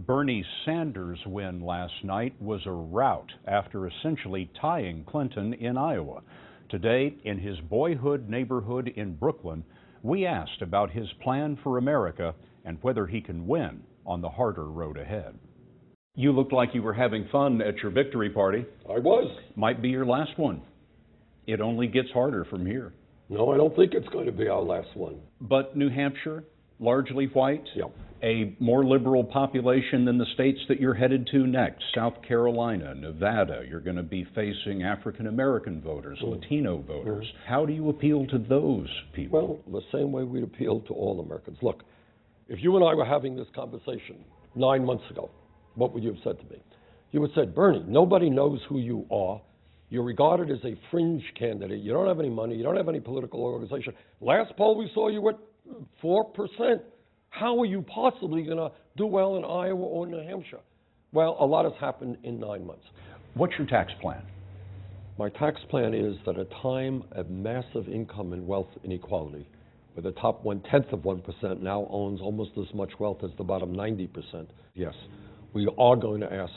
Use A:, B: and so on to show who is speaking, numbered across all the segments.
A: Bernie Sanders' win last night was a rout after essentially tying Clinton in Iowa. Today, in his boyhood neighborhood in Brooklyn, we asked about his plan for America and whether he can win on the harder road ahead. You looked like you were having fun at your victory party.
B: I was.
A: Might be your last one. It only gets harder from here.
B: No, I don't think it's going to be our last one.
A: But New Hampshire, largely white,
B: Yeah.
A: a more liberal population than the states that you're headed to next. South Carolina, Nevada, you're going to be facing African American voters, Latino voters. How do you appeal to those people?
B: Well, the same way we'd appeal to all Americans. Look, if you and I were having this conversation 9 months ago, what would you have said to me? You would have said, Bernie, nobody knows who you are. You're regarded as a fringe candidate. You don't have any money. You don't have any political organization. Last poll we saw you at 4%. How are you possibly going to do well in Iowa or New Hampshire? Well, a lot has happened in 9 months.
A: What's your tax plan?
B: My tax plan is that at a time of massive income and wealth inequality, where the top 1/10 of 1% now owns almost as much wealth as the bottom 90%, yes, we are going to ask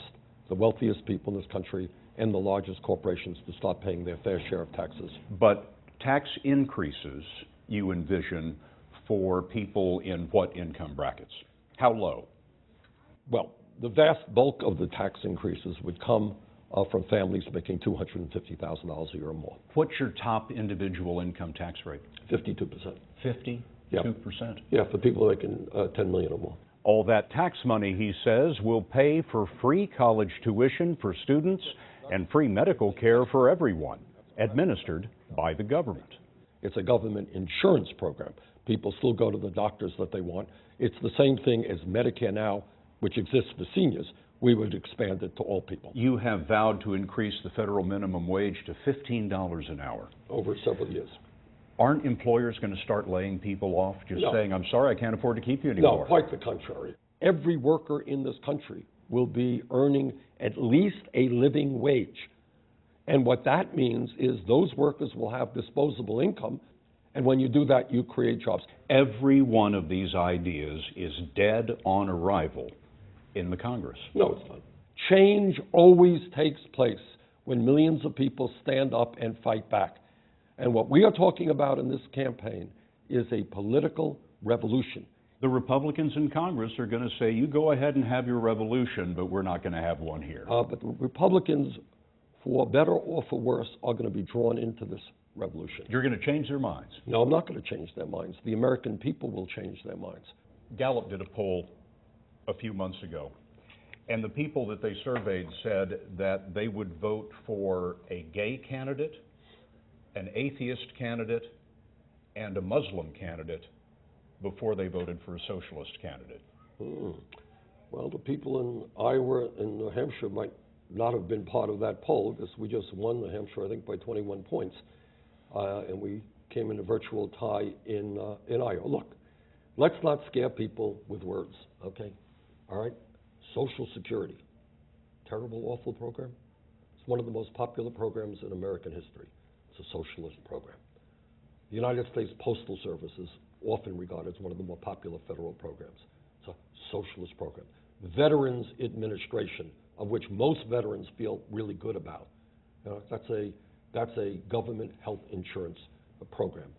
B: the wealthiest people in this country and the largest corporations to start paying their fair share of taxes.
A: But tax increases you envision for people in what income brackets? How low?
B: Well, the vast bulk of the tax increases would come from families making $250,000 a year or more.
A: What's your top individual income tax rate?
B: 52%.
A: 52%?
B: Yeah, for people making $10 million or more.
A: All that tax money, he says, will pay for free college tuition for students and free medical care for everyone, administered by the government.
B: It's a government insurance program. People still go to the doctors that they want. It's the same thing as Medicare now, which exists for seniors. We would expand it to all people.
A: You have vowed to increase the federal minimum wage to $15 an hour.
B: Over several years.
A: Aren't employers going to start laying people off, just
B: No.
A: saying, I'm sorry, I can't afford to keep you anymore?
B: No, quite the contrary. Every worker in this country will be earning at least a living wage. And what that means is those workers will have disposable income, and when you do that, you create jobs.
A: Every one of these ideas is dead on arrival in the Congress.
B: No, it's not. Change always takes place when millions of people stand up and fight back. And what we are talking about in this campaign is a political revolution.
A: The Republicans in Congress are going to say, you go ahead and have your revolution, but we're not going to have one here.
B: But the Republicans, for better or for worse, are going to be drawn into this revolution.
A: You're going to change their minds?
B: No, I'm not going to change their minds. The American people will change their minds.
A: Gallup did a poll a few months ago, and the people that they surveyed said that they would vote for a gay candidate, an atheist candidate, and a Muslim candidate before they voted for a socialist candidate.
B: Well, the people in Iowa and New Hampshire might not have been part of that poll because we just won New Hampshire, I think, by 21 points. And we came in a virtual tie in Iowa. Look, let's not scare people with words, okay? All right? Social Security, terrible, awful program. It's one of the most popular programs in American history. It's a socialist program. The United States Postal Service is often regarded as one of the more popular federal programs. It's a socialist program. Veterans Administration, of which most veterans feel really good about. That's a government health insurance program.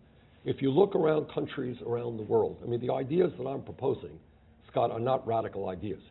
B: If you look around countries around the world, I mean, the ideas that I'm proposing, Scott, are not radical ideas.